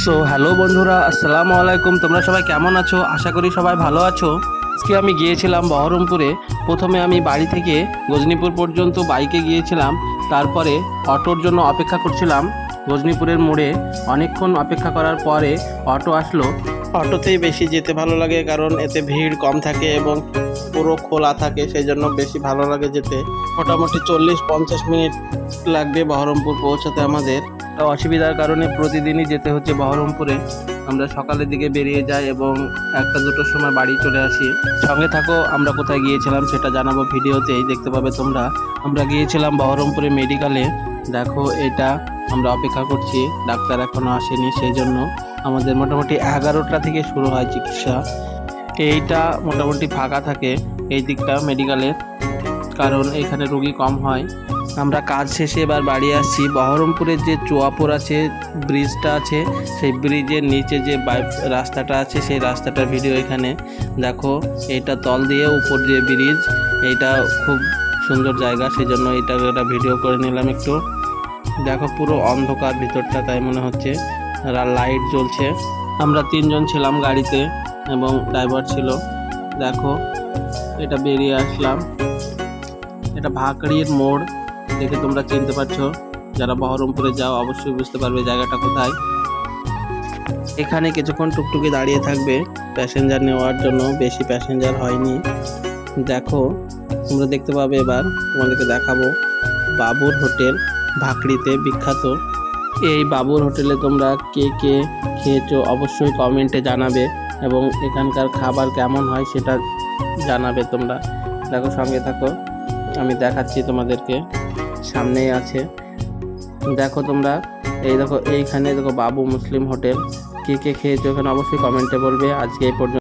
So hello বন্ধুরা, আসসালামু আলাইকুম। তোমরা সবাই কেমন আছো? আশা করি সবাই ভালো আছো। আজকে আমি গিয়েছিলাম বহরমপুরে। প্রথমে আমি বাড়ি থেকে গজনীপুর পর্যন্ত বাইকে গিয়েছিলাম, তারপরে অটোর জন্য অপেক্ষা করছিলাম গজনীপুরের মোড়ে। অনেকক্ষণ অপেক্ষা করার পরে অটো আসলো। অটোতেই বেশি যেতে ভালো লাগে, কারণ এতে ভিড় কম থাকে এবং পুরো খোলা থাকে, সেই জন্য বেশি ভালো লাগে যেতে। মোটামুটি 40-50 মিনিট লাগবে বহরমপুর পৌঁছাতে আমাদের। অসুবিধার কারণে প্রতিদিনই যেতে হচ্ছে বহরমপুরে। আমরা সকালের দিকে বেরিয়ে যাই এবং 1-2টোর সময় বাড়ি চলে আসি। সঙ্গে থাকো, আমরা কোথায় গিয়েছিলাম সেটা জানাবো ভিডিওতেই, দেখতে পাবে তোমরা। আমরা গিয়েছিলাম বহরমপুরে মেডিকেলে। দেখো, এটা আমরা অপেক্ষা করছি, ডাক্তার এখনো আসেনি, সেই জন্য আমাদের মোটামুটি 11টা থেকে শুরু হয় চিকিৎসা। এইটা মোটামুটি ফাঁকা থাকে এই দিকটা মেডিকেলের, কারণ এখানে রোগী কম হয়। আমরা কাজ শেষে এবার বাড়ি আসছি। বহরমপুরের যে চুয়াপুর আছে, ব্রিজটা আছে, সেই ব্রিজের নিচে যে রাস্তাটা আছে, সেই রাস্তাটার ভিডিও এখানে দেখো। এটা তল দিয়ে উপর দিয়ে ব্রিজ, এইটা খুব সুন্দর জায়গা, সেই জন্য এটা একটা ভিডিও করে নিলাম একটু। দেখো, পুরো অন্ধকার ভিতরটা, তাই মনে হচ্ছে লাইট জ্বলছে। আমরা 3জন ছিলাম গাড়িতে এবং ড্রাইভার ছিল। দেখো, এটা বেরিয়ে আসলাম। এটা ভাকড়ির মোড়, দেখে তোমরা চিনতে পারছো। যারা বহরমপুরে যাও অবশ্যই বুঝতে পারবে জায়গাটা কোথায়। এখানে কিছুক্ষণ টুকটুকি দাঁড়িয়ে থাকবে প্যাসেঞ্জার নেওয়ার জন্য, বেশি প্যাসেঞ্জার হয়নি। দেখো, তোমরা দেখতে পাবে, এবার তোমাদেরকে দেখাবো বাবুর হোটেল, ভাকড়িতে বিখ্যাত। এই বাবুর হোটেলে তোমরা কে কে খেয়েছো অবশ্যই কমেন্টে জানাবে, এবং এখানকার খাবার কেমন হয় সেটা জানাবে তোমরা। দেখো, সঙ্গে থাকো, আমি দেখাচ্ছি তোমাদেরকে, সামনেই আছে। দেখো তোমরা, এই দেখো, এইখানে দেখো বাবু মুসলিম হোটেল। কে কে খেয়েছো এখানে অবশ্যই কমেন্টে বলবে। আজকে এই পর্যন্ত।